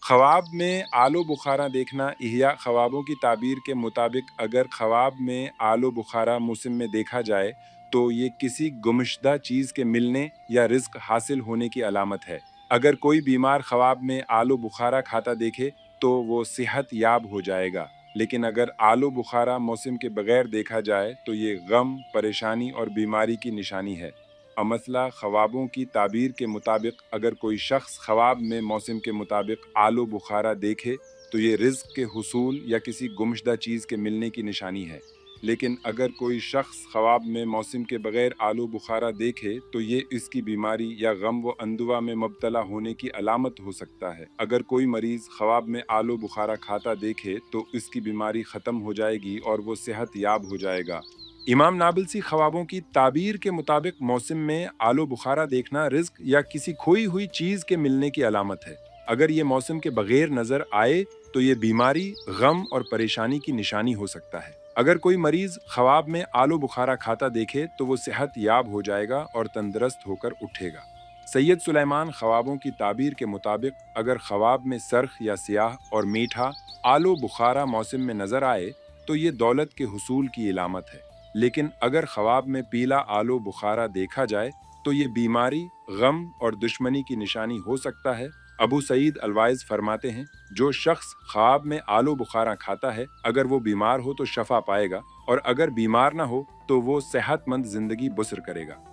ख्वाब में आलो बुखारा देखना इह्या ख्वाबों की ताबीर के मुताबिक अगर ख्वाब में आलो बुखारा मौसम में देखा जाए तो ये किसी गुमशुदा चीज़ के मिलने या रिज्क हासिल होने की अलामत है। अगर कोई बीमार ख्वाब में आलो बुखारा खाता देखे तो वो सेहत याब हो जाएगा। लेकिन अगर आलो बुखारा मौसम के बगैर देखा जाए तो ये गम, परेशानी और बीमारी की निशानी है। मसला ख्वाबों की ताबीर के मुताबिक अगर कोई शख्स ख्वाब में मौसम के मुताबिक आलो बुखारा देखे तो ये रिज्क के हुसूल या किसी गुमशुदा चीज़ के मिलने की निशानी है। लेकिन अगर कोई शख्स ख्वाब में मौसम के बगैर आलो बुखारा देखे तो ये इसकी बीमारी या गम व अंदुआ में मुब्तला होने की अलामत हो सकता है। अगर कोई मरीज़ ख्वाब में आलो बुखारा खाता देखे तो इसकी बीमारी ख़त्म हो जाएगी और वो सेहत याब हो जाएगा। इमाम नाबलसी ख्वाबों की ताबीर के मुताबिक मौसम में आलो बुखारा देखना रिज्क या किसी खोई हुई चीज़ के मिलने की अलामत है। अगर ये मौसम के बगैर नज़र आए तो ये बीमारी, गम और परेशानी की निशानी हो सकता है। अगर कोई मरीज़ ख्वाब में आलो बुखारा खाता देखे तो वो सेहत याब हो जाएगा और तंदुरुस्त होकर उठेगा। सैयद सुलेमान ख्वाबों की ताबीर के मुताबिक अगर ख्वाब में सर्ख या सियाह और मीठा आलो बुखारा मौसम में नज़र आए तो ये दौलत के हुसूल की इलामत है। लेकिन अगर ख्वाब में पीला आलो बुखारा देखा जाए तो ये बीमारी, गम और दुश्मनी की निशानी हो सकता है। अबू सईद अलवाइज फरमाते हैं, जो शख्स ख्वाब में आलो बुखारा खाता है अगर वो बीमार हो तो शफा पाएगा और अगर बीमार ना हो तो वो सेहतमंद जिंदगी बसर करेगा।